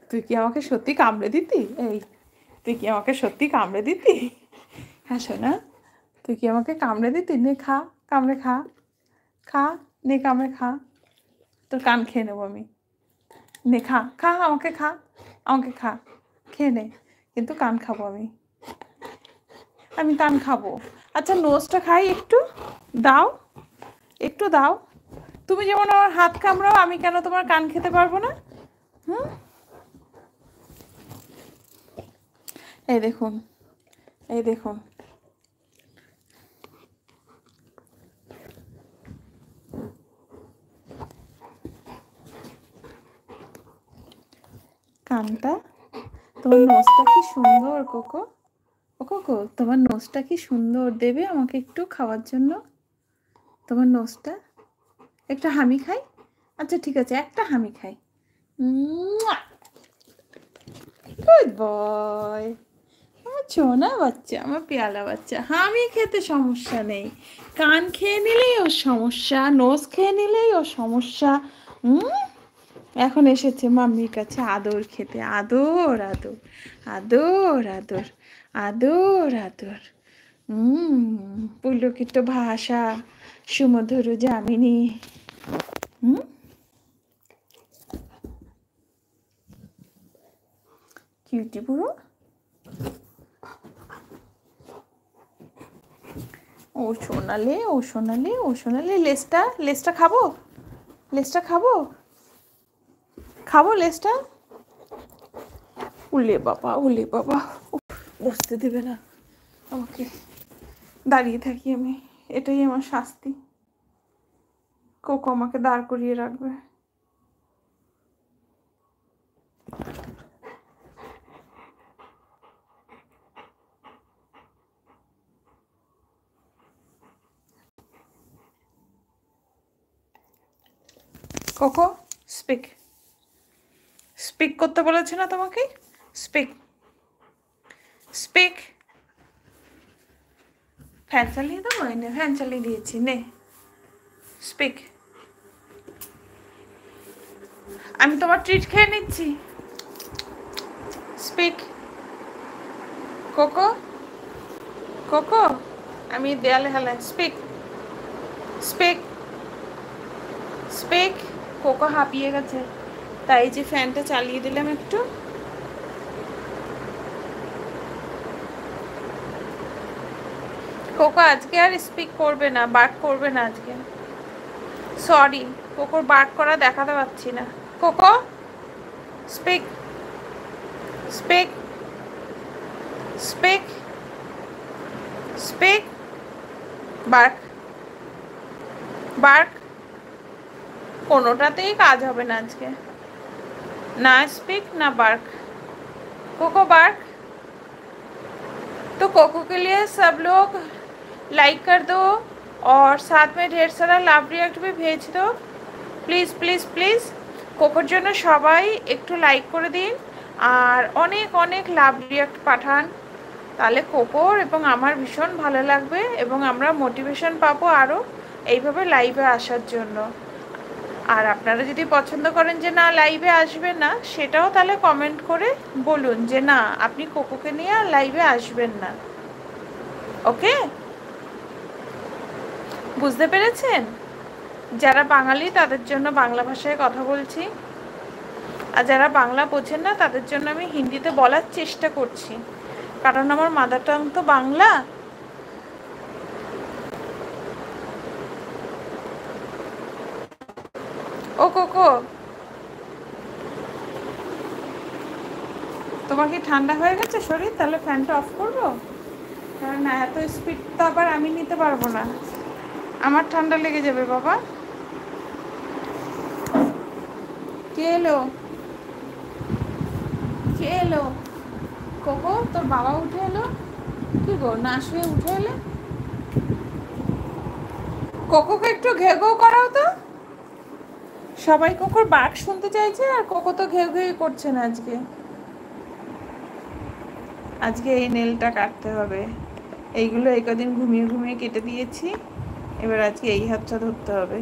তুই কি আমাকে সত্যি কামড়ে দিতি? এই, তুই কি আমাকে সত্যি কামড়ে দিতি? হ্যাঁ শোনা, তুই কি আমাকে কামড়ে দিতি? নে খা, কামড়ে খা, খা, নে কামড়ে খা, তোর কান খেয়ে নেবো আমি। নে খা, খা, আমাকে খা, আমাকে খা, খেয়ে নে, কিন্তু কান খাবো আমি, আমি কান খাবো। আচ্ছা নোজটা খাই একটু, দাও, একটু দাও। তুমি যেমন আমার হাত কামড়াও, আমি কেন তোমার কান খেতে পারবো না? হুম, এই দেখুন, এই দেখুন, কানটা, তোমার নোজটা কি সুন্দর কোকো। ও কোকো, তোমার নোজটা কি সুন্দর, দেবে আমাকে একটু খাওয়ার জন্য? তোমার নোজটা একটা হামি খাই। আচ্ছা ঠিক আছে, একটা হামি খাই। গুড বয়, আমার ছোনা বাচ্চা, আমার পেয়ালা বাচ্চা। হামি খেতে সমস্যা নেই, কান খেয়ে নিলেই ওর সমস্যা, নোজ খেয়ে নিলেই ওর সমস্যা। এখন এসেছে মাম্মির কাছে আদর খেতে, আদর আদর, আদর আদর, আদর আদর। পুলকিত ভাষা, সুমধুর যামিনী। কিউটি পুরো। ও সোনালে, ও সোনালে, ও সোনালে, লেজটা, লেজটা খাবো, লেজটা খাবো, খাবো লেজটা। উলে বাবা, উলে বাবা, বসতে দেবে না আমাকে, দাঁড়িয়ে থাকি আমি, এটাই আমার শাস্তি। কোকো আমাকে দাঁড় করিয়ে রাখবে। কোকো স্পিক, স্পিক করতে বলেছে না তোমাকে? Speak, speak. ফ্যান চালিয়ে দাও, এনে ফ্যান চালিয়ে দিয়েছি, নে স্পিক। আমি তোমার ট্রিট খেয়ে নিচ্ছি, স্পিক। কোকো, কোকো, আমি দেয়ালে হেলায়, স্পিক, স্পিক, স্পিক। কোকো হাঁপিয়ে গেছে, তাই যে ফ্যানটা চালিয়ে দিলাম একটু। কোকো আজকে আর স্পিক করবে না, বার্ক করবে না আজকে, সরি। কোকোর বার্ক করা দেখাতে পাচ্ছি না। Coco speak, speak, speak, speak, bark, bark. কোনোটাতেই কাজ হবে না আজকে, ना स्पीक ना बार्क। Coco bark. तो कोको के लिए सब लोग लाइक कर दो और साथ में ढेर सारा लाभ रिएक्ट भी भेज दो प्लिज प्लिज प्लिज। कोकोर জন্য সবাই একটু লাইক করে দিন আর অনেক অনেক লাভ রিয়েক্ট পাঠান, তাহলে কোকোর এবং আমার ভীষণ ভালো লাগবে এবং আমরা মোটিভেশন পাবো আরও এইভাবে লাইভে আসার জন্য। আর আপনারা যদি পছন্দ করেন যে না লাইভে আসবেন না, সেটাও তাহলে কমেন্ট করে বলুন যে না আপনি কোকোকে নিয়ে আর লাইভে আসবেন না। ওকে, বুঝতে পেরেছেন? যারা বাঙালি তাদের জন্য বাংলা ভাষায় কথা বলছি, আর যারা বাংলা বোঝেন না তাদের জন্য আমি হিন্দিতে বলার চেষ্টা করছি, কারণ আমার মাদার টাং তো বাংলা। ও কোকো, তোমার কি ঠান্ডা হয়ে গেছে শরীর? তাহলে ফ্যানটা অফ করবো, কারণ না এত স্পিড তো আবার আমি নিতে পারবো না, আমার ঠান্ডা লেগে যাবে বাবা। কে এলো, কে এলো? কোকো তোর বাবা উঠে এলো, কি গো না শুয়ে উঠে এলে? কোকোকে একটু ঘেউ ঘেউ করাও তো। সবাই কোকোর বাঘ শুনতে চাইছে আর কোকো তো ঘেউ ঘেউ করছে না আজকে। আজকে এই নেলটা কাটতে হবে, এইগুলো এই কদিন ঘুমিয়ে ঘুমিয়ে কেটে দিয়েছি, এবার আজকে এই হাতটা ধরতে হবে।